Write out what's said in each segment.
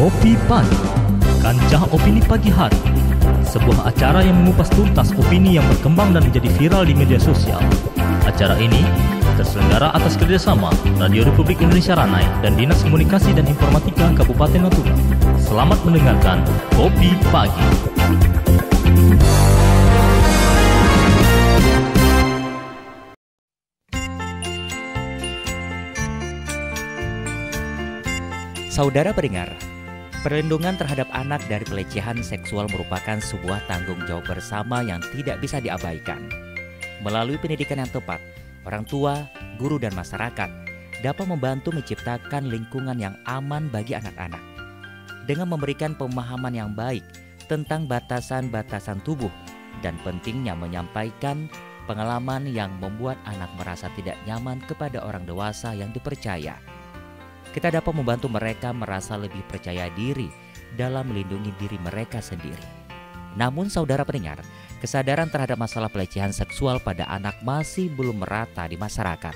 Kopi Pagi, Kancah Opini Pagi Hari. Sebuah acara yang mengupas tuntas opini yang berkembang dan menjadi viral di media sosial. Acara ini terselenggara atas kerjasama Radio Republik Indonesia Ranai dan Dinas Komunikasi dan Informatika Kabupaten Natuna. Selamat mendengarkan Kopi Pagi. Saudara pendengar, perlindungan terhadap anak dari pelecehan seksual merupakan sebuah tanggung jawab bersama yang tidak bisa diabaikan. Melalui pendidikan yang tepat, orang tua, guru, dan masyarakat dapat membantu menciptakan lingkungan yang aman bagi anak-anak. Dengan memberikan pemahaman yang baik tentang batasan-batasan tubuh dan pentingnya menyampaikan pengalaman yang membuat anak merasa tidak nyaman kepada orang dewasa yang dipercaya. Kita dapat membantu mereka merasa lebih percaya diri dalam melindungi diri mereka sendiri. Namun saudara pendengar, kesadaran terhadap masalah pelecehan seksual pada anak masih belum merata di masyarakat.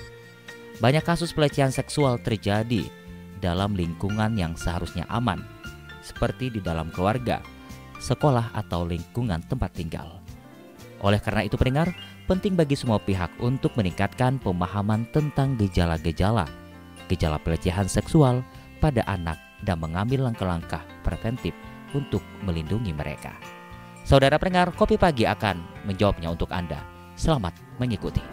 Banyak kasus pelecehan seksual terjadi dalam lingkungan yang seharusnya aman, seperti di dalam keluarga, sekolah, atau lingkungan tempat tinggal. Oleh karena itu pendengar, penting bagi semua pihak untuk meningkatkan pemahaman tentang gejala-gejala pelecehan seksual pada anak dan mengambil langkah-langkah preventif untuk melindungi mereka. Saudara pendengar, Kopi Pagi akan menjawabnya untuk Anda. Selamat mengikuti.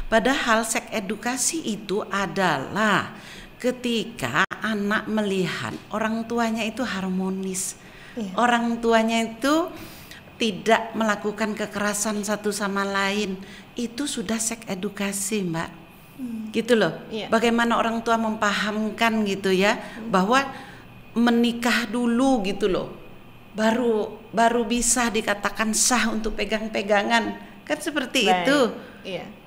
Padahal seks edukasi itu adalah ketika anak melihat orang tuanya itu harmonis, orang tuanya itu tidak melakukan kekerasan satu sama lain, itu sudah seks edukasi, Mbak. Gitu loh. Bagaimana orang tua memahamkan gitu ya, bahwa menikah dulu gitu loh, baru bisa dikatakan sah untuk pegang-pegangan, kan seperti itu.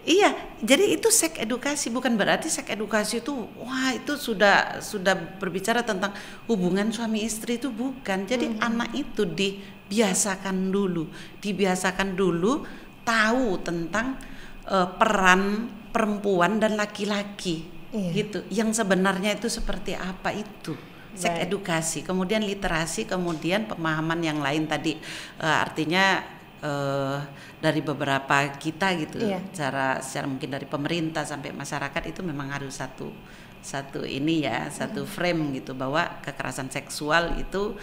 Iya, jadi itu seks edukasi, bukan berarti seks edukasi itu wah itu sudah berbicara tentang hubungan suami istri, itu bukan. Jadi anak itu dibiasakan dulu tahu tentang peran perempuan dan laki-laki, gitu. Yang sebenarnya itu seperti apa itu. Seks edukasi, kemudian literasi, kemudian pemahaman yang lain tadi, artinya dari beberapa kita gitu, secara mungkin dari pemerintah sampai masyarakat itu memang harus satu ini ya, satu frame gitu, bahwa kekerasan seksual itu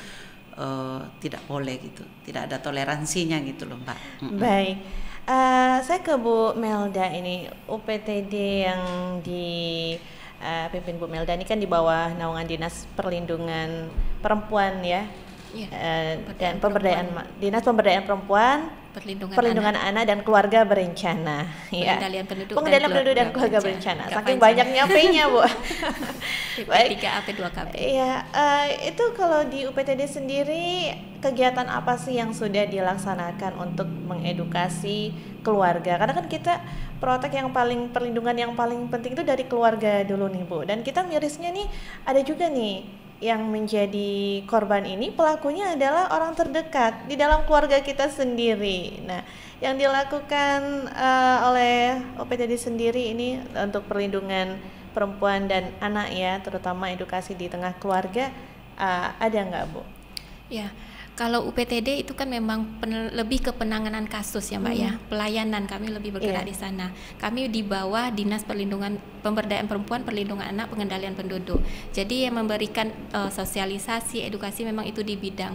tidak boleh gitu, tidak ada toleransinya gitu loh, Mbak. Baik, saya ke Bu Melda ini, UPTD yang pimpin Bu Melda ini kan di bawah naungan Dinas Perlindungan Perempuan ya. Dan Dinas Pemberdayaan Perempuan, Perlindungan anak dan Keluarga Berencana, Pengendalian penduduk dan keluarga berencana. Saking banyaknya P-nya, Bu. Baik. 3AP 2KB. Iya, itu kalau di UPTD sendiri kegiatan apa sih yang sudah dilaksanakan untuk mengedukasi keluarga? Karena kan kita perlindungan yang paling penting itu dari keluarga dulu nih, Bu. Dan kita mirisnya nih ada juga nih yang menjadi korban ini, pelakunya adalah orang terdekat di dalam keluarga kita sendiri. Nah, yang dilakukan oleh OPTD sendiri ini untuk perlindungan perempuan dan anak ya, terutama edukasi di tengah keluarga, ada nggak, Bu? Ya, kalau UPTD itu kan memang lebih ke penanganan kasus ya, Mbak ya. Pelayanan kami lebih bergerak di sana. Kami di bawah Dinas Pemberdayaan Perempuan, Perlindungan Anak, Pengendalian Penduduk. Jadi yang memberikan sosialisasi, edukasi memang itu di bidang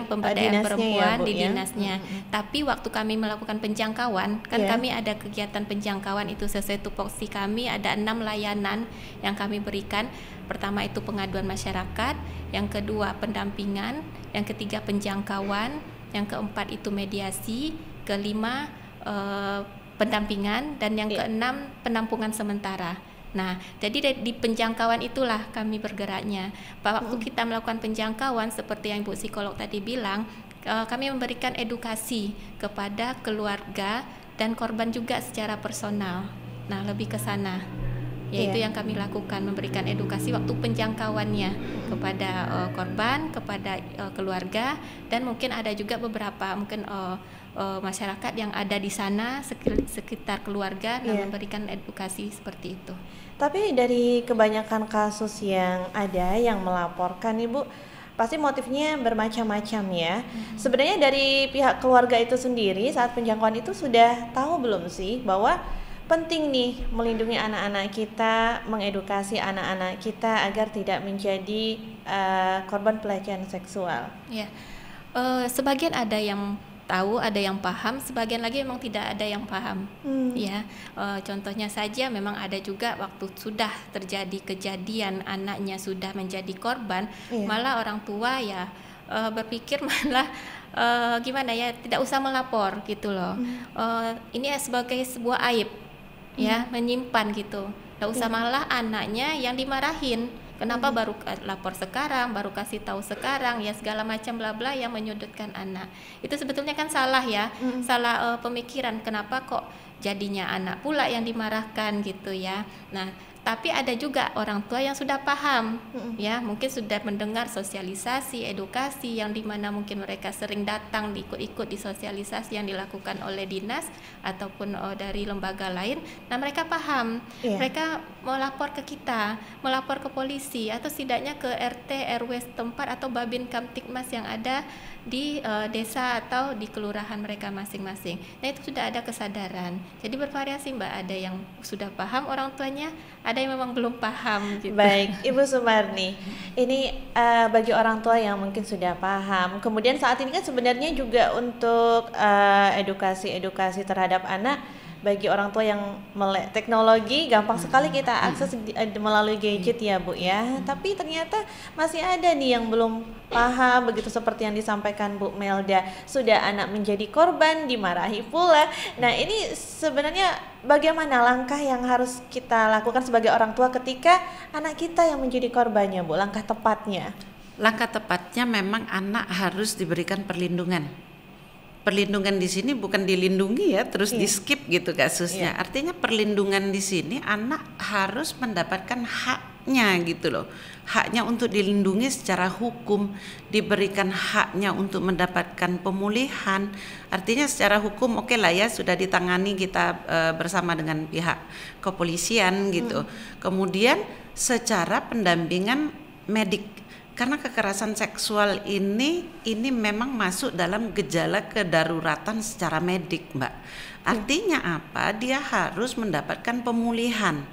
pemberdayaan perempuan ya, Bu, di dinasnya. Tapi waktu kami melakukan penjangkauan, kan kami ada kegiatan penjangkauan itu sesuai tupoksi kami, ada 6 layanan yang kami berikan. Pertama itu pengaduan masyarakat, yang kedua pendampingan, yang ketiga penjangkauan, yang keempat itu mediasi, kelima pendampingan, dan yang keenam penampungan sementara. Nah, jadi di penjangkauan itulah kami bergeraknya. Waktu kita melakukan penjangkauan seperti yang Ibu psikolog tadi bilang, kami memberikan edukasi kepada keluarga dan korban juga secara personal. Nah, lebih ke sana. Yaitu yang kami lakukan, memberikan edukasi waktu penjangkauannya kepada korban, kepada keluarga, dan mungkin ada juga beberapa masyarakat yang ada di sana sekitar keluarga dan memberikan edukasi seperti itu. Tapi dari kebanyakan kasus yang ada yang melaporkan, Ibu, pasti motifnya bermacam-macam ya. Sebenarnya dari pihak keluarga itu sendiri saat penjangkauan itu sudah tahu belum sih bahwa penting nih melindungi anak-anak kita, mengedukasi anak-anak kita agar tidak menjadi korban pelecehan seksual? Ya, sebagian ada yang tahu, ada yang paham, sebagian lagi memang tidak ada yang paham. Ya, contohnya saja memang ada juga waktu sudah terjadi kejadian anaknya sudah menjadi korban, malah orang tua ya berpikir malah gimana ya, tidak usah melapor gitu loh. Ini sebagai sebuah aib. Ya, menyimpan gitu. Nggak usah malah anaknya yang dimarahin. Kenapa baru lapor sekarang, baru kasih tahu sekarang, ya segala macam bla bla yang menyudutkan anak. Itu sebetulnya kan salah ya, salah pemikiran. Kenapa kok jadinya anak pula yang dimarahkan gitu ya. Nah, tapi ada juga orang tua yang sudah paham, ya mungkin sudah mendengar sosialisasi, edukasi yang dimana mungkin mereka sering datang ikut-ikut di sosialisasi yang dilakukan oleh dinas ataupun dari lembaga lain. Nah, mereka paham, mereka melapor ke kita, melapor ke polisi atau setidaknya ke RT, RW setempat atau Babin Kamtibmas yang ada di desa atau di kelurahan mereka masing-masing. Nah, itu sudah ada kesadaran. Jadi bervariasi, Mbak, ada yang sudah paham orang tuanya, ada yang memang belum paham gitu. Baik, Ibu Sumarni, ini bagi orang tua yang mungkin sudah paham, kemudian saat ini kan sebenarnya juga untuk edukasi terhadap anak bagi orang tua yang melek teknologi gampang sekali kita akses melalui gadget ya Bu ya. Tapi ternyata masih ada nih yang belum paham, begitu seperti yang disampaikan Bu Melda, sudah anak menjadi korban dimarahi pula. Nah ini sebenarnya bagaimana langkah yang harus kita lakukan sebagai orang tua ketika anak kita yang menjadi korbannya Bu, langkah tepatnya? Langkah tepatnya memang anak harus diberikan perlindungan. Perlindungan di sini bukan dilindungi ya terus di skip gitu kasusnya. Artinya perlindungan di sini anak harus mendapatkan haknya gitu loh. Haknya untuk dilindungi secara hukum, diberikan haknya untuk mendapatkan pemulihan. Artinya secara hukum oke lah ya, sudah ditangani kita bersama dengan pihak kepolisian gitu. Kemudian secara pendampingan medik. Karena kekerasan seksual ini memang masuk dalam gejala kedaruratan secara medik, Mbak. Artinya apa? Dia harus mendapatkan pemulihan.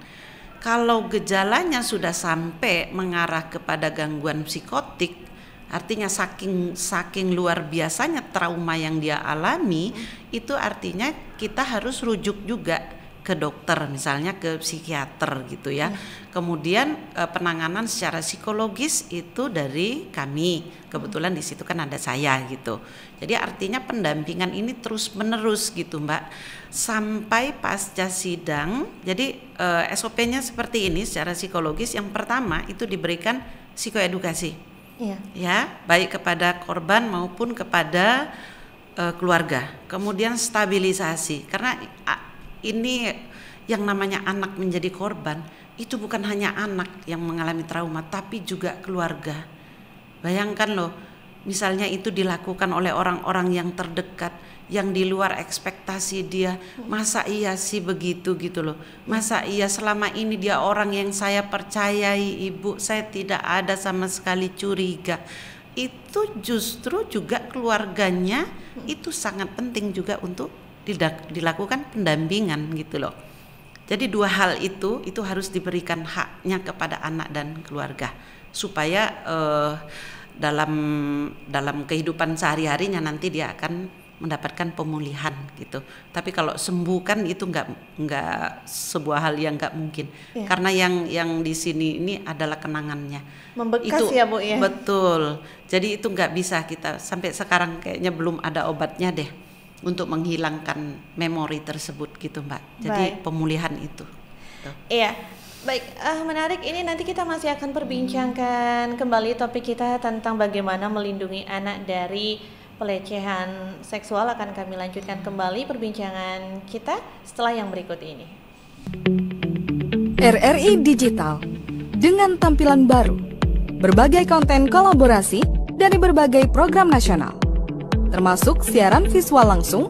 Kalau gejalanya sudah sampai mengarah kepada gangguan psikotik, artinya saking luar biasanya trauma yang dia alami, itu artinya kita harus rujuk juga ke dokter, misalnya ke psikiater gitu ya. Kemudian penanganan secara psikologis itu dari kami, kebetulan di situ kan ada saya gitu. Jadi artinya pendampingan ini terus menerus gitu Mbak, sampai pasca sidang. Jadi SOP-nya seperti ini secara psikologis. Yang pertama itu diberikan psikoedukasi, ya, baik kepada korban maupun kepada keluarga. Kemudian stabilisasi, karena ini yang namanya anak menjadi korban itu bukan hanya anak yang mengalami trauma tapi juga keluarga. Bayangkan loh, misalnya itu dilakukan oleh orang-orang yang terdekat, yang di luar ekspektasi dia. Masa iya sih begitu gitu loh, masa iya selama ini dia orang yang saya percayai, ibu saya tidak ada sama sekali curiga. Itu justru juga keluarganya itu sangat penting juga untuk dilakukan pendampingan gitu loh. Jadi dua hal itu harus diberikan haknya kepada anak dan keluarga supaya dalam kehidupan sehari-harinya nanti dia akan mendapatkan pemulihan gitu. Tapi kalau sembuh kan itu nggak sebuah hal yang nggak mungkin, karena yang di sini ini adalah kenangannya. Membekas itu, ya Bu ya. Betul. Jadi itu nggak bisa kita sampai sekarang kayaknya belum ada obatnya deh untuk menghilangkan memori tersebut gitu Mbak. Jadi pemulihan itu. Iya, baik, menarik. Ini nanti kita masih akan perbincangkan kembali topik kita tentang bagaimana melindungi anak dari pelecehan seksual. Akan kami lanjutkan kembali perbincangan kita setelah yang berikut ini. RRI Digital dengan tampilan baru, berbagai konten kolaborasi dari berbagai program nasional, termasuk siaran visual langsung,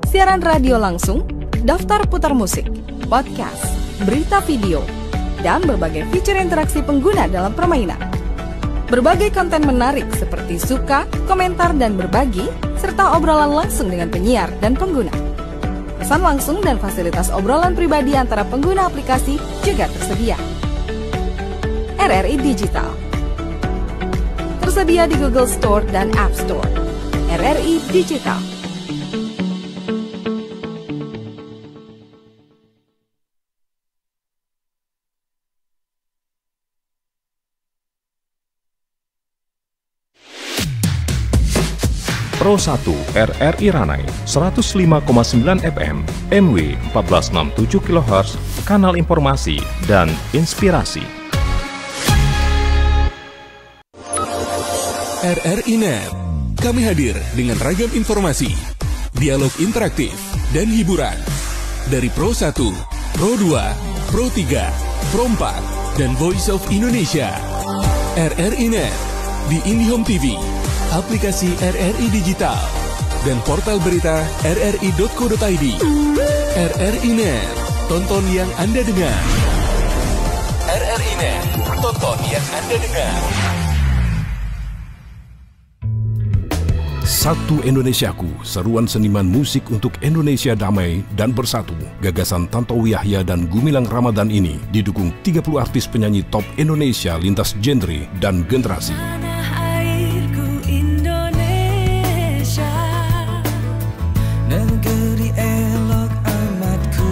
siaran radio langsung, daftar putar musik, podcast, berita video, dan berbagai fitur interaksi pengguna dalam permainan. Berbagai konten menarik seperti suka, komentar, dan berbagi, serta obrolan langsung dengan penyiar dan pengguna. Pesan langsung dan fasilitas obrolan pribadi antara pengguna aplikasi juga tersedia. RRI Digital tersedia di Google Store dan App Store. RRI Digital. Pro 1 RRI Ranai 105,9 FM MW 1467 kHz, kanal informasi dan inspirasi. RRI Net. Kami hadir dengan ragam informasi, dialog interaktif, dan hiburan. Dari Pro 1, Pro 2, Pro 3, Pro 4, dan Voice of Indonesia. RRI Net di IndiHome TV, aplikasi RRI Digital, dan portal berita rri.co.id. RRI Net, tonton yang Anda dengar. RRI Net, tonton yang Anda dengar. Satu Indonesiaku, seruan seniman musik untuk Indonesia damai dan bersatu. Gagasan Tantowi Yahya dan Gumilang Ramadan ini didukung 30 artis penyanyi top Indonesia lintas genre dan generasi. Negeri elok amatku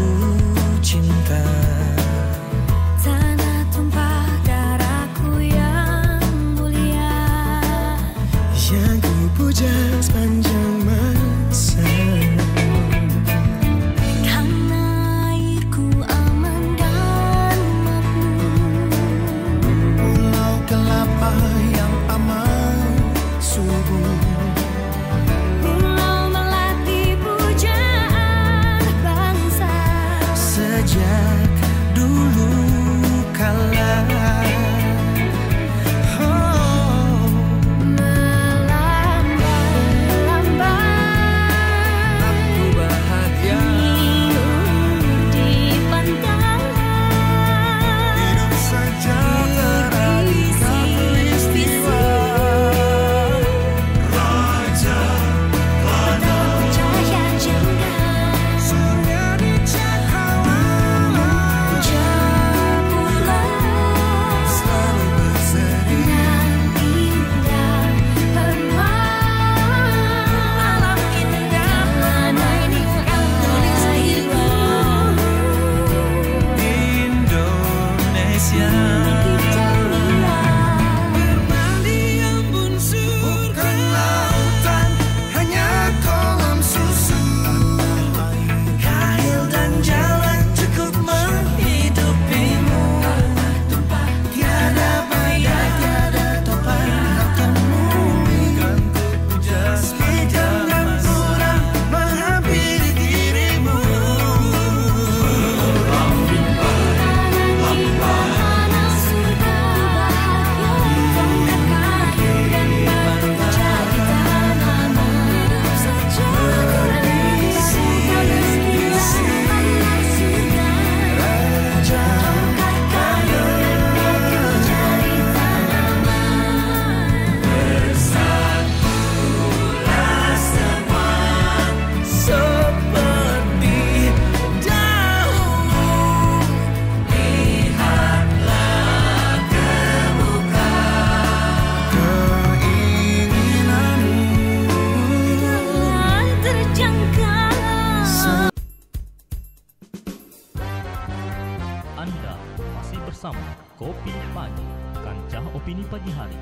bersama Kopi Pagi, Kancah Opini Pagi Hari,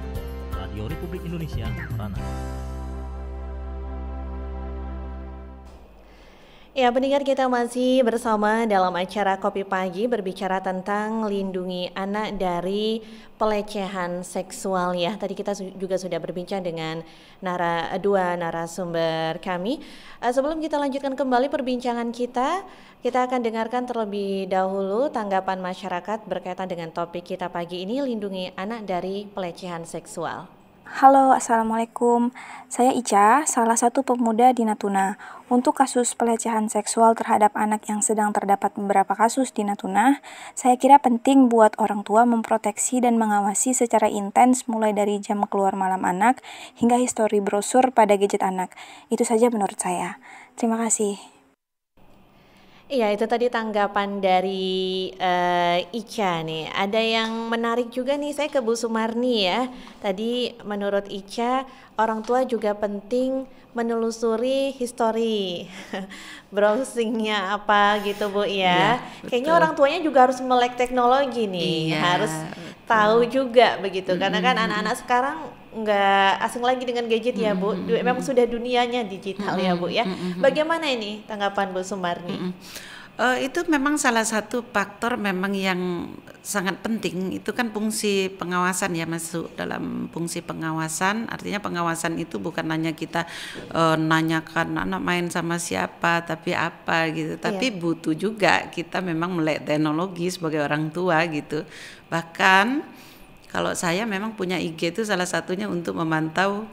Radio Republik Indonesia, Ranai. Ya, pendengar, kita masih bersama dalam acara Kopi Pagi berbicara tentang lindungi anak dari pelecehan seksual ya. Tadi kita juga sudah berbincang dengan dua narasumber kami. Sebelum kita lanjutkan kembali perbincangan kita akan dengarkan terlebih dahulu tanggapan masyarakat berkaitan dengan topik kita pagi ini, lindungi anak dari pelecehan seksual. Halo, Assalamualaikum. Saya Ica, salah satu pemuda di Natuna. Untuk kasus pelecehan seksual terhadap anak yang sedang terdapat beberapa kasus di Natuna, saya kira penting buat orang tua memproteksi dan mengawasi secara intens mulai dari jam keluar malam anak hingga histori brosur pada gadget anak. Itu saja menurut saya. Terima kasih. Iya, itu tadi tanggapan dari Ica nih. Ada yang menarik juga nih, saya ke Bu Sumarni ya. Tadi menurut Ica, orang tua juga penting menelusuri histori browsingnya apa gitu Bu ya. Kayaknya orang tuanya juga harus melek teknologi nih, harus tahu juga begitu. Karena kan anak-anak sekarang nggak asing lagi dengan gadget ya Bu, memang sudah dunianya digital ya Bu ya. Bagaimana ini tanggapan Bu Sumarni? Itu memang salah satu faktor memang yang sangat penting. Itu kan fungsi pengawasan ya, masuk dalam fungsi pengawasan. Artinya pengawasan itu bukan hanya kita nanyakan anak main sama siapa, tapi apa gitu. Tapi butuh juga kita memang melek teknologi sebagai orang tua gitu. Bahkan kalau saya memang punya IG itu salah satunya untuk memantau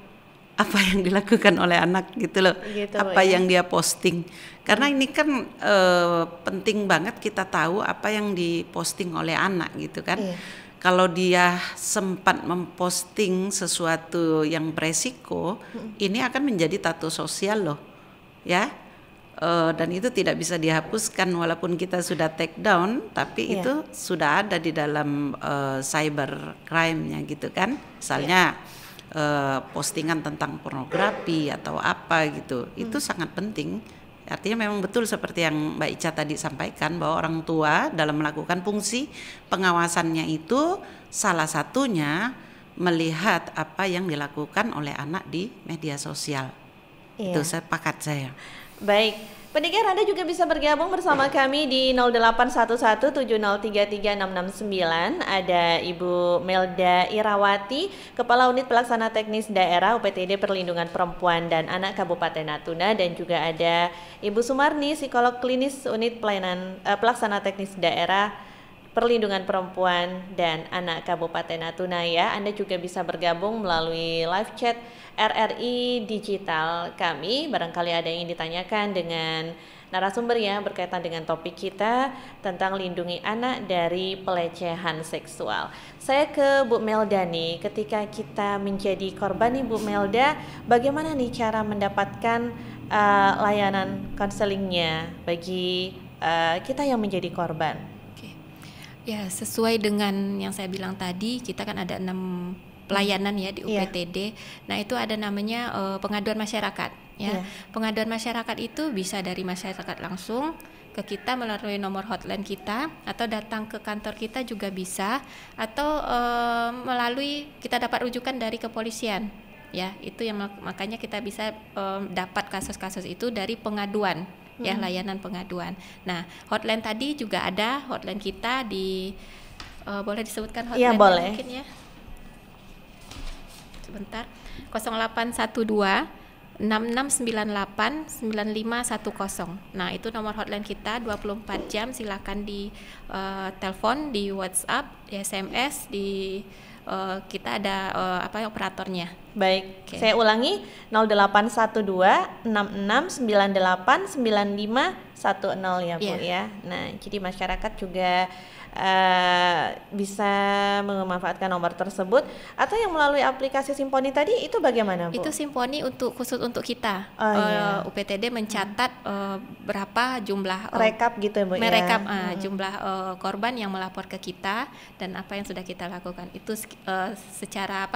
apa yang dilakukan oleh anak gitu loh, apa yang dia posting. Karena ini kan penting banget kita tahu apa yang diposting oleh anak gitu kan. Kalau dia sempat memposting sesuatu yang beresiko, ini akan menjadi tato sosial loh, ya. Dan itu tidak bisa dihapuskan walaupun kita sudah take down, tapi itu sudah ada di dalam cyber crime-nya gitu kan. Misalnya postingan tentang pornografi atau apa gitu, itu sangat penting. Artinya memang betul seperti yang Mbak Ica tadi sampaikan, bahwa orang tua dalam melakukan fungsi pengawasannya itu salah satunya melihat apa yang dilakukan oleh anak di media sosial. Itu sepakat saya. Baik, pendengar, Anda juga bisa bergabung bersama kami di 081170336669. Ada Ibu Melda Irawati, Kepala Unit Pelaksana Teknis Daerah UPTD Perlindungan Perempuan dan Anak Kabupaten Natuna, dan juga ada Ibu Sumarni, Psikolog Klinis Unit Pelaksana Teknis Daerah Perlindungan Perempuan dan Anak Kabupaten Natuna ya. Anda juga bisa bergabung melalui live chat RRI Digital kami. Barangkali ada yang ingin ditanyakan dengan narasumber ya berkaitan dengan topik kita tentang lindungi anak dari pelecehan seksual. Saya ke Bu Melda nih, ketika kita menjadi korban nih Bu Melda, bagaimana nih cara mendapatkan layanan konselingnya bagi kita yang menjadi korban? Ya, sesuai dengan yang saya bilang tadi, kita kan ada 6 pelayanan ya di UPTD. Nah, itu ada namanya pengaduan masyarakat ya. Pengaduan masyarakat itu bisa dari masyarakat langsung ke kita melalui nomor hotline kita, atau datang ke kantor kita juga bisa, atau melalui kita dapat rujukan dari kepolisian. Ya, itu yang makanya kita bisa dapat kasus-kasus itu dari pengaduan. Ya, layanan pengaduan. Nah, hotline tadi juga ada, hotline kita di boleh disebutkan hotline boleh. Mungkin ya. Sebentar. 0812 6698 9510. Nah, itu nomor hotline kita 24 jam, silakan di telepon, di WhatsApp, di SMS, di kita ada operatornya. Baik, saya ulangi 0812 6698 9510 ya Bu ya. Nah, jadi masyarakat juga bisa memanfaatkan nomor tersebut, atau yang melalui aplikasi Simponi tadi itu bagaimana Bu? Itu Simponi khusus untuk kita. UPTD mencatat berapa jumlah rekap gitu Bu merekap jumlah korban yang melapor ke kita dan apa yang sudah kita lakukan. Itu secara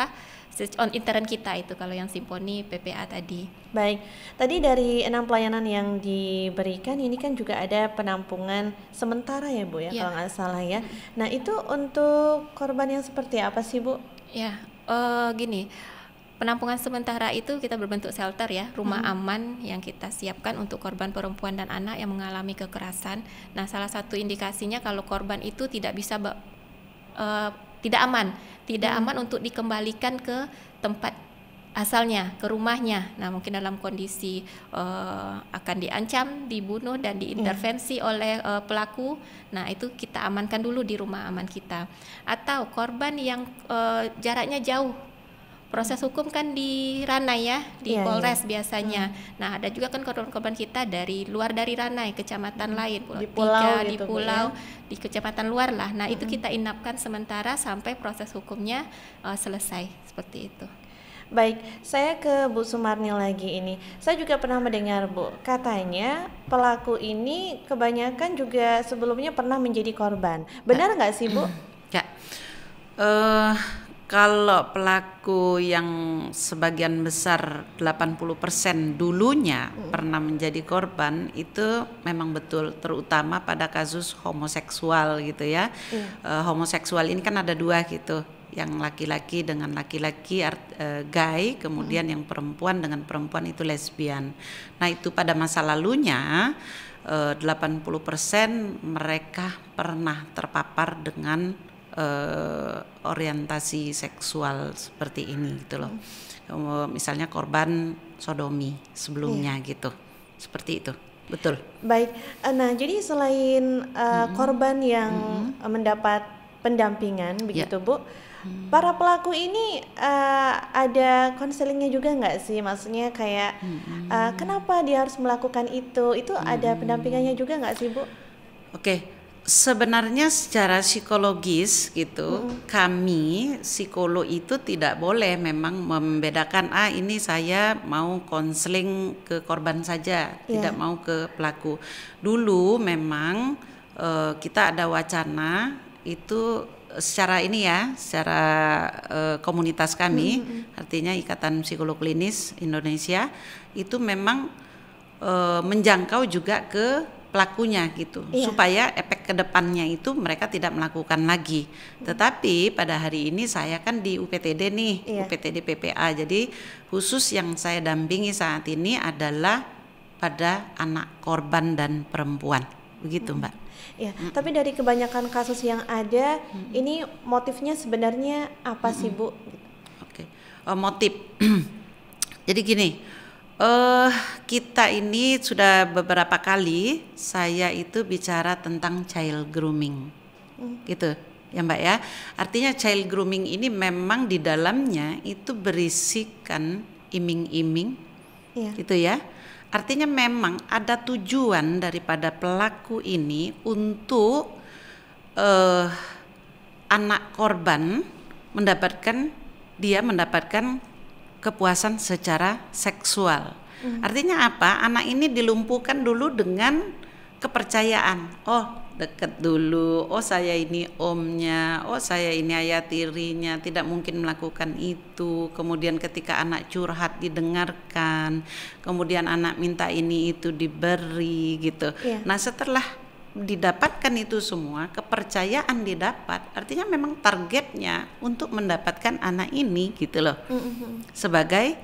on intern kita itu kalau yang Simponi PPA tadi. Baik, tadi dari 6 pelayanan yang diberikan ini kan juga ada penampungan sementara ya Bu ya, kalau nggak salah ya. Nah itu untuk korban yang seperti apa sih Bu? Ya, gini, penampungan sementara itu kita berbentuk shelter ya, rumah aman yang kita siapkan untuk korban perempuan dan anak yang mengalami kekerasan. Nah, salah satu indikasinya kalau korban itu tidak bisa tidak aman untuk dikembalikan ke tempat asalnya, ke rumahnya. Nah, mungkin dalam kondisi akan diancam, dibunuh dan diintervensi oleh pelaku. Nah, itu kita amankan dulu di rumah aman kita. Atau korban yang jaraknya jauh. Proses hukum kan di Ranai ya, di Polres biasanya. Nah, ada juga kan korban-korban kita dari luar dari Ranai, kecamatan lain, di pulau, di pulau, di kecamatan luar lah. Nah, itu kita inapkan sementara sampai proses hukumnya selesai, seperti itu. Baik, saya ke Bu Sumarni lagi ini. Saya juga pernah mendengar Bu, katanya pelaku ini kebanyakan juga sebelumnya pernah menjadi korban. Benar nggak sih Bu? Ya. Kalau pelaku yang sebagian besar 80% dulunya pernah menjadi korban, itu memang betul, terutama pada kasus homoseksual gitu ya. Homoseksual ini kan ada dua gitu, yang laki-laki dengan laki-laki gay, kemudian yang perempuan dengan perempuan itu lesbian. Nah itu pada masa lalunya 80% mereka pernah terpapar dengan orientasi seksual seperti ini gitu loh. Misalnya korban sodomi sebelumnya gitu, seperti itu. Betul. Baik, nah jadi selain korban yang mendapat pendampingan begitu Bu, para pelaku ini ada konselingnya juga nggak sih? Maksudnya kayak kenapa dia harus melakukan itu ada pendampingannya juga nggak sih Bu? Oke. Sebenarnya secara psikologis gitu, kami psikolog itu tidak boleh memang membedakan ini saya mau konseling ke korban saja, tidak mau ke pelaku. Dulu memang kita ada wacana itu secara ini ya, secara komunitas kami, artinya Ikatan Psikolog Klinis Indonesia itu memang menjangkau juga ke pelakunya gitu, supaya efek kedepannya itu mereka tidak melakukan lagi. Tetapi pada hari ini saya kan di UPTD nih, UPTD PPA, jadi khusus yang saya dampingi saat ini adalah pada anak korban dan perempuan, begitu Mbak. Ya, tapi dari kebanyakan kasus yang ada, ini motifnya sebenarnya apa sih Bu? Oke, motif. Jadi gini. Kita ini sudah beberapa kali saya itu bicara tentang child grooming, gitu ya Mbak ya. Artinya child grooming ini memang di dalamnya itu berisikan iming-iming, gitu ya. Artinya memang ada tujuan daripada pelaku ini untuk anak korban mendapatkan kepuasan secara seksual. Artinya apa? Anak ini dilumpuhkan dulu dengan kepercayaan. Oh, deket dulu. Oh, saya ini omnya. Oh, saya ini ayah tirinya. Tidak mungkin melakukan itu. Kemudian ketika anak curhat didengarkan. Kemudian anak minta ini itu diberi gitu. Nah, setelah didapatkan itu semua, kepercayaan didapat, artinya memang targetnya untuk mendapatkan anak ini gitu loh, sebagai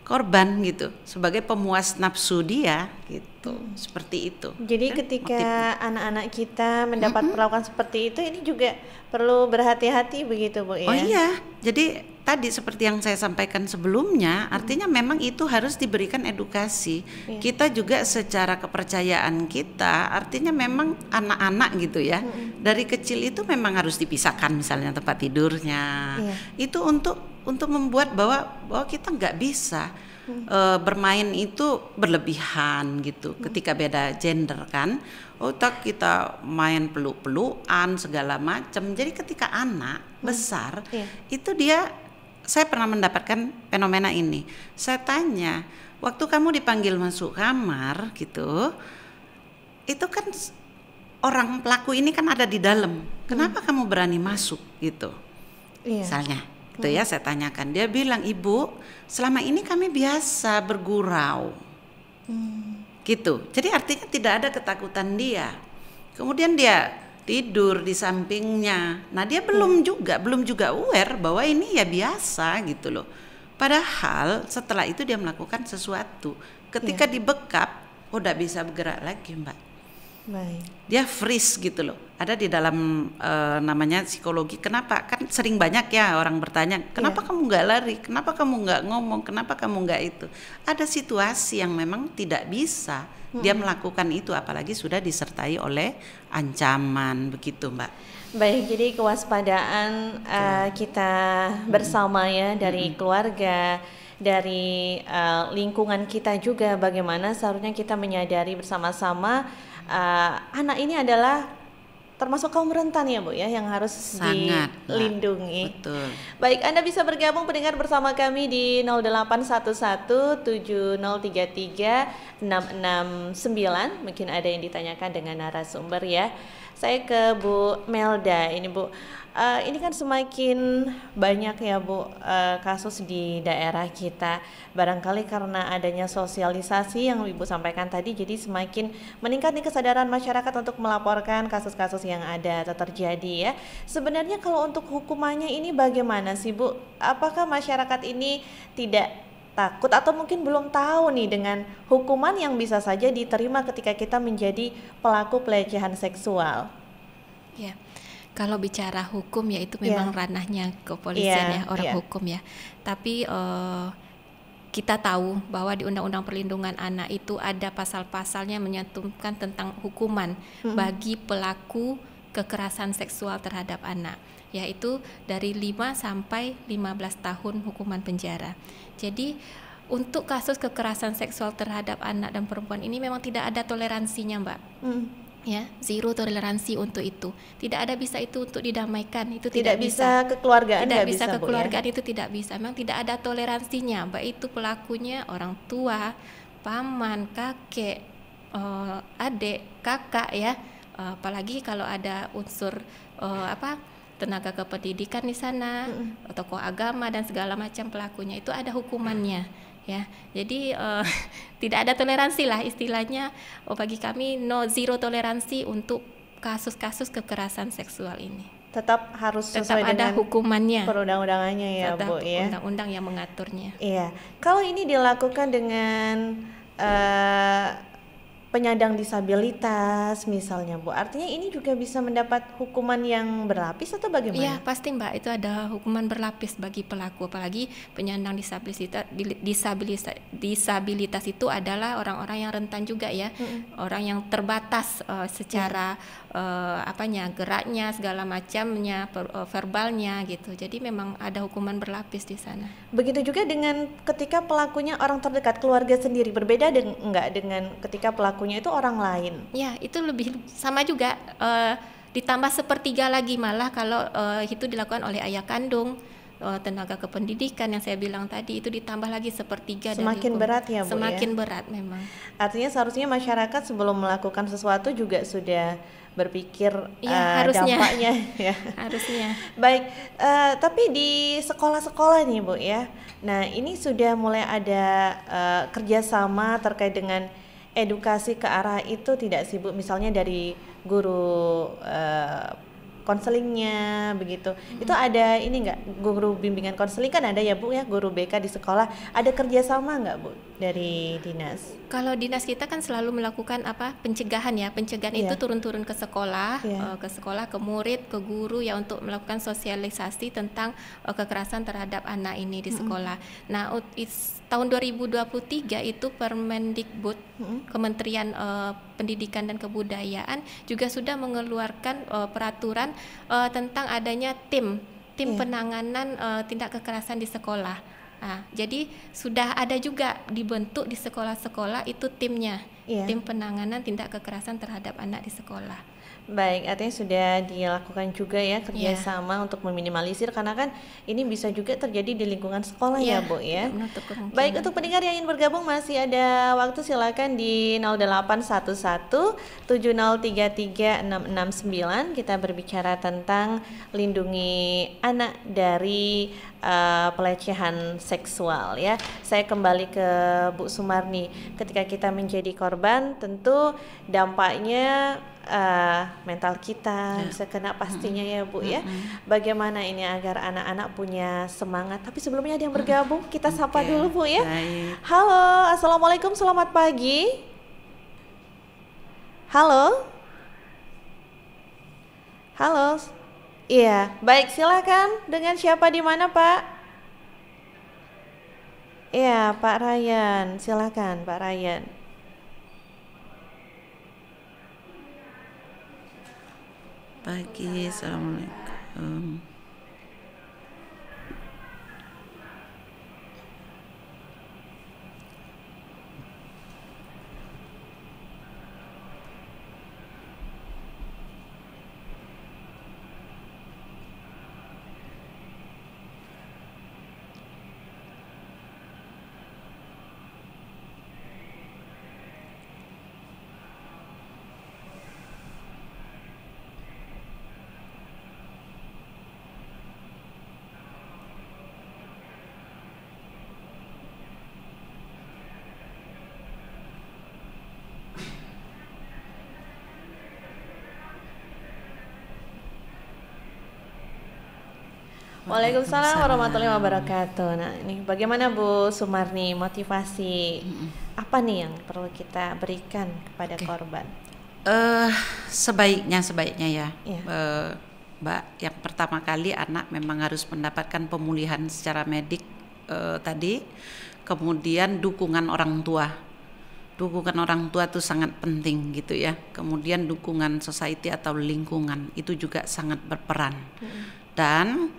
korban gitu, sebagai pemuas nafsu dia gitu, seperti itu. Jadi ketika anak-anak kita mendapat perlakuan seperti itu, ini juga perlu berhati-hati begitu Bu ya? Oh iya, jadi tadi seperti yang saya sampaikan sebelumnya, artinya memang itu harus diberikan edukasi. Kita juga secara kepercayaan kita, artinya memang anak-anak gitu ya, dari kecil itu memang harus dipisahkan misalnya tempat tidurnya. Itu untuk membuat bahwa kita nggak bisa bermain itu berlebihan gitu, ketika beda gender kan. Tak kita main peluk-pelukan segala macam. Jadi ketika anak besar itu saya pernah mendapatkan fenomena ini. Saya tanya, waktu kamu dipanggil masuk kamar gitu, itu kan orang pelaku ini kan ada di dalam. Kenapa kamu berani masuk gitu? Misalnya, gitu ya saya tanyakan. Dia bilang, Ibu, selama ini kami biasa bergurau. Gitu. Jadi artinya tidak ada ketakutan dia. Kemudian dia tidur di sampingnya. Nah, dia belum juga aware bahwa ini ya biasa gitu loh. Padahal setelah itu dia melakukan sesuatu. Ketika dibekap, udah bisa bergerak lagi, Mbak. Baik. Dia freeze gitu loh. Ada di dalam namanya psikologi. Kenapa? Kan sering banyak ya orang bertanya, kenapa kamu nggak lari? Kenapa kamu nggak ngomong? Kenapa kamu nggak itu? Ada situasi yang memang tidak bisa dia melakukan itu, apalagi sudah disertai oleh ancaman, begitu Mbak. Baik, jadi kewaspadaan kita bersama ya, dari keluarga, dari lingkungan kita juga, bagaimana seharusnya kita menyadari bersama-sama anak ini adalah termasuk kaum rentan ya Bu ya, yang harus sangat dilindungi. Betul. Baik, Anda bisa bergabung pendengar bersama kami di 081170336669. Mungkin ada yang ditanyakan dengan narasumber ya. Saya ke Bu Melda ini Bu. Ini kan semakin banyak ya Bu kasus di daerah kita. Barangkali karena adanya sosialisasi yang Ibu sampaikan tadi, jadi semakin meningkat nih kesadaran masyarakat untuk melaporkan kasus-kasus yang ada atau terjadi ya. Sebenarnya kalau untuk hukumannya ini bagaimana sih Bu? Apakah masyarakat ini tidak takut atau mungkin belum tahu nih dengan hukuman yang bisa saja diterima ketika kita menjadi pelaku pelecehan seksual? Ya. Kalau bicara hukum ya itu memang ranahnya kepolisian ya, orang hukum ya. Tapi kita tahu bahwa di Undang-Undang Perlindungan Anak itu ada pasal-pasalnya menyantumkan tentang hukuman bagi pelaku kekerasan seksual terhadap anak, yaitu dari 5 sampai 15 tahun hukuman penjara. Jadi untuk kasus kekerasan seksual terhadap anak dan perempuan ini memang tidak ada toleransinya, Mbak. Ya, zero toleransi untuk itu. Tidak ada bisa itu untuk didamaikan, itu tidak bisa. Kekeluargaan tidak bisa Bu, kekeluargaan ya? Itu tidak bisa. Memang tidak ada toleransinya, baik itu pelakunya orang tua, paman, kakek, adik, kakak ya. Apalagi kalau ada unsur tenaga kependidikan di sana, tokoh agama dan segala macam pelakunya, itu ada hukumannya. Ya, jadi tidak ada toleransi lah istilahnya. Bagi kami zero toleransi untuk kasus-kasus kekerasan seksual ini. Tetap harus sesuai ada dengan hukumannya, perundang-undangannya ya tetap Bu ya. Undang-undang yang mengaturnya. Iya, kalau ini dilakukan dengan penyandang disabilitas misalnya Bu, artinya ini juga bisa mendapat hukuman yang berlapis atau bagaimana? Iya pasti Mbak, itu ada hukuman berlapis bagi pelaku, apalagi penyandang disabilitas itu adalah orang-orang yang rentan juga ya, orang yang terbatas secara geraknya segala macamnya, verbalnya gitu. Jadi memang ada hukuman berlapis di sana. Begitu juga dengan ketika pelakunya orang terdekat, keluarga sendiri, berbeda enggak dengan ketika pelakunya itu orang lain? Ya, itu lebih sama juga, ditambah sepertiga lagi malah kalau itu dilakukan oleh ayah kandung, tenaga kependidikan yang saya bilang tadi, itu ditambah lagi sepertiga. Semakin berat ya Bu? Semakin berat memang. Artinya seharusnya masyarakat sebelum melakukan sesuatu juga sudah berpikir dampaknya ya. Harusnya. Baik, tapi di sekolah-sekolah nih Bu ya, nah ini sudah mulai ada kerjasama terkait dengan edukasi ke arah itu tidak sih Bu? Misalnya dari guru konselingnya begitu. Itu ada ini enggak, guru bimbingan konseling kan ada ya Bu ya, guru BK di sekolah. Ada kerjasama enggak Bu dari dinas? Kalau dinas kita kan selalu melakukan pencegahan ya. Pencegahan itu turun-turun ke sekolah, ke murid, ke guru ya, untuk melakukan sosialisasi tentang kekerasan terhadap anak ini di sekolah. Nah, tahun 2023 itu Permendikbud, Kementerian Pendidikan dan Kebudayaan juga sudah mengeluarkan peraturan tentang adanya tim penanganan tindak kekerasan di sekolah. Nah, jadi sudah ada juga dibentuk di sekolah-sekolah itu timnya, tim penanganan tindak kekerasan terhadap anak di sekolah. Baik, artinya sudah dilakukan juga ya kerjasama untuk meminimalisir, karena kan ini bisa juga terjadi di lingkungan sekolah ya Bu ya. Baik, untuk pendengar yang ingin bergabung masih ada waktu, silakan di 081170336669. Kita berbicara tentang lindungi anak dari pelecehan seksual ya. Saya kembali ke Bu Sumarni. Ketika kita menjadi korban, tentu dampaknya mental kita bisa kena pastinya ya Bu ya. Bagaimana ini agar anak-anak punya semangat? Tapi sebelumnya ada yang bergabung, kita sapa dulu Bu ya. Baik. Halo, assalamualaikum, selamat pagi. Halo. Halo. Iya, baik, silakan. Dengan siapa di mana Pak? Iya, Pak Ryan, silakan Pak Ryan. Pagi, assalamualaikum. Waalaikumsalam warahmatullahi wabarakatuh. Nah, ini bagaimana Bu Sumarni, motivasi apa nih yang perlu kita berikan kepada korban? Sebaiknya ya, Mbak. Yang pertama kali anak memang harus mendapatkan pemulihan secara medik tadi, kemudian dukungan orang tua. Dukungan orang tua itu sangat penting gitu ya. Kemudian dukungan society atau lingkungan itu juga sangat berperan. Dan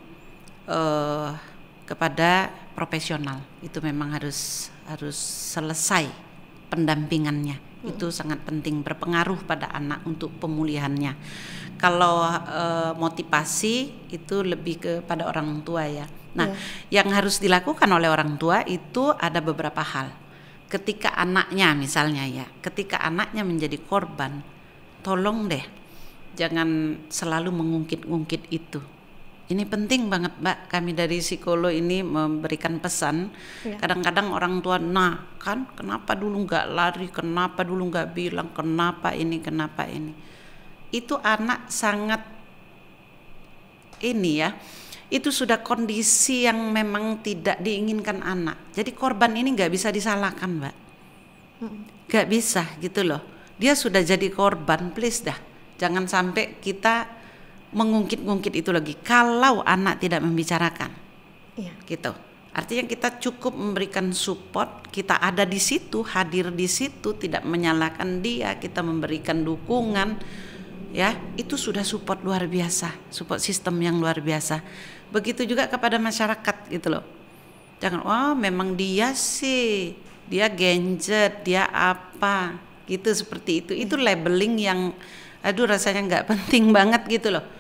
kepada profesional itu memang harus selesai pendampingannya. Itu sangat penting, berpengaruh pada anak untuk pemulihannya. Kalau motivasi itu lebih kepada orang tua ya. Nah, yang harus dilakukan oleh orang tua itu ada beberapa hal. Ketika anaknya misalnya ya, ketika anaknya menjadi korban, tolong deh jangan selalu mengungkit-ungkit itu. Ini penting banget Mbak, kami dari psikolog ini memberikan pesan. Kadang-kadang orang tua, nah kan kenapa dulu nggak lari, kenapa dulu nggak bilang, kenapa ini. Itu anak sangat ini ya, itu sudah kondisi yang memang tidak diinginkan anak. Jadi korban ini nggak bisa disalahkan Mbak, nggak bisa gitu loh. Dia sudah jadi korban, please dah, jangan sampai kita mengungkit-ungkit itu lagi. Kalau anak tidak membicarakan, gitu. Artinya kita cukup memberikan support, kita ada di situ, hadir di situ, tidak menyalahkan dia, kita memberikan dukungan, ya itu sudah support luar biasa, support sistem yang luar biasa. Begitu juga kepada masyarakat gitu loh. Jangan, memang dia sih, dia gadget, dia apa, gitu seperti itu. Itu labeling yang, rasanya nggak penting banget gitu loh.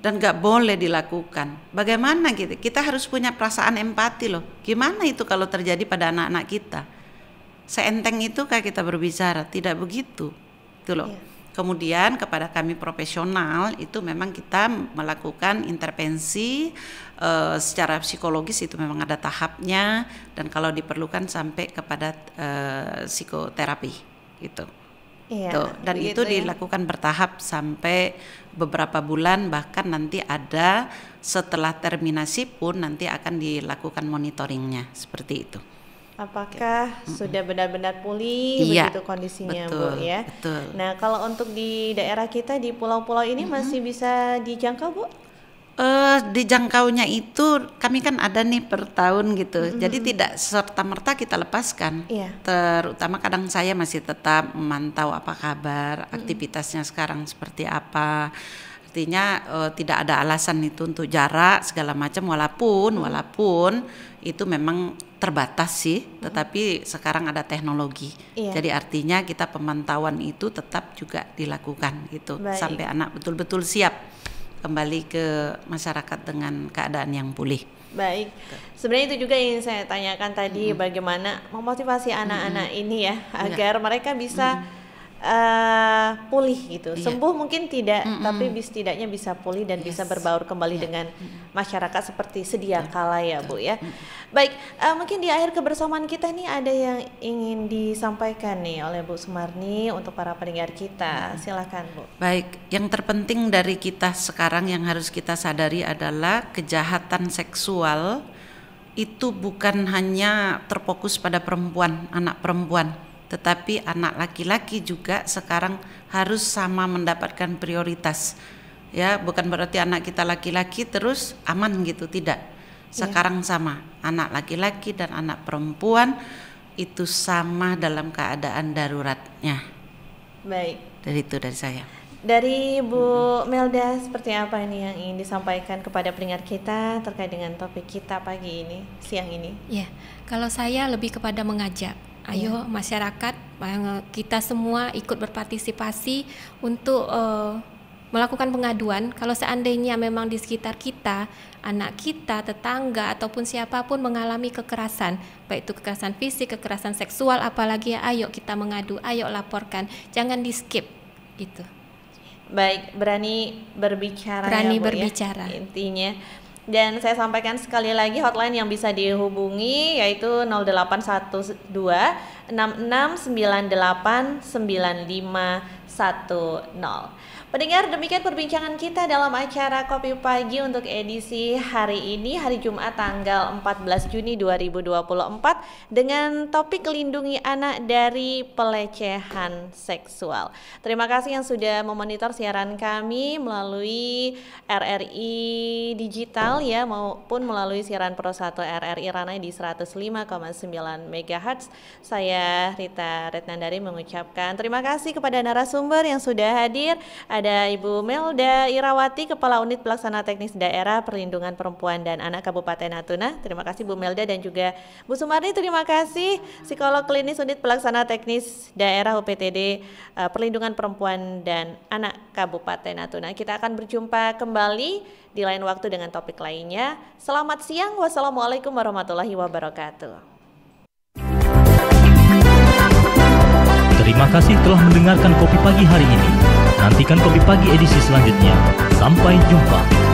Dan gak boleh dilakukan. Bagaimana gitu? Kita harus punya perasaan empati loh. Gimana itu kalau terjadi pada anak-anak kita? Seenteng itu kayak kita berbicara, tidak begitu. Itu loh. Kemudian kepada kami profesional itu memang kita melakukan intervensi secara psikologis, itu memang ada tahapnya, dan kalau diperlukan sampai kepada psikoterapi gitu. Dan itu dilakukan bertahap sampai beberapa bulan, bahkan nanti ada setelah terminasi pun nanti akan dilakukan monitoringnya seperti itu. Apakah sudah benar-benar pulih begitu kondisinya Bu ya? Betul. Nah kalau untuk di daerah kita di pulau-pulau ini masih bisa dijangkau Bu? Dijangkaunya itu kami kan ada nih per tahun gitu, jadi tidak serta-merta kita lepaskan. Terutama kadang saya masih tetap memantau apa kabar, aktivitasnya sekarang seperti apa. Artinya tidak ada alasan itu untuk jarak segala macam, walaupun itu memang terbatas sih, tetapi sekarang ada teknologi. Jadi artinya kita pemantauan itu tetap juga dilakukan gitu. Sampai anak betul-betul siap kembali ke masyarakat dengan keadaan yang pulih. Baik, sebenarnya itu juga yang saya tanyakan tadi, bagaimana memotivasi anak-anak ini ya agar mereka bisa pulih gitu. Sembuh mungkin tidak, tapi setidaknya bisa pulih dan bisa berbaur kembali dengan masyarakat seperti sedia kala ya Bu ya. Baik, mungkin di akhir kebersamaan kita nih ada yang ingin disampaikan nih oleh Bu Sumarni untuk para pendengar kita. Silakan Bu. Baik, yang terpenting dari kita sekarang yang harus kita sadari adalah kejahatan seksual itu bukan hanya terfokus pada perempuan, anak perempuan, tetapi anak laki-laki juga sekarang harus sama mendapatkan prioritas. Ya, bukan berarti anak kita laki-laki terus aman gitu, tidak. Sekarang sama, anak laki-laki dan anak perempuan itu sama dalam keadaan daruratnya. Baik. Dari saya. Dari Bu Melda, seperti apa ini yang ingin disampaikan kepada pendengar kita terkait dengan topik kita pagi ini, siang ini? Ya, kalau saya lebih kepada mengajak. Ayo masyarakat, kita semua ikut berpartisipasi untuk melakukan pengaduan. Kalau seandainya memang di sekitar kita, anak kita, tetangga ataupun siapapun mengalami kekerasan, baik itu kekerasan fisik, kekerasan seksual, apalagi ayo kita mengadu, ayo laporkan, jangan di skip gitu. Baik, berani berbicara. Berani ya, Bu, berbicara. Ya, intinya. Dan saya sampaikan sekali lagi hotline yang bisa dihubungi yaitu 0812 6698 9510. Pendengar, demikian perbincangan kita dalam acara Kopi Pagi untuk edisi hari ini, hari Jumat tanggal 14 Juni 2024 dengan topik lindungi anak dari pelecehan seksual. Terima kasih yang sudah memonitor siaran kami melalui RRI Digital ya maupun melalui siaran Pro 1 RRI Ranai di 105,9 MHz. Saya Rita Retnandari mengucapkan terima kasih kepada narasumber yang sudah hadir. Ada Ibu Melda Irawati, Kepala Unit Pelaksana Teknis Daerah Perlindungan Perempuan dan Anak Kabupaten Natuna. Terima kasih Bu Melda, dan juga Bu Sumarni, terima kasih, Psikolog Klinis Unit Pelaksana Teknis Daerah UPTD Perlindungan Perempuan dan Anak Kabupaten Natuna. Kita akan berjumpa kembali di lain waktu dengan topik lainnya. Selamat siang, wassalamualaikum warahmatullahi wabarakatuh. Terima kasih telah mendengarkan Kopi Pagi hari ini. Nantikan Kopi Pagi edisi selanjutnya. Sampai jumpa.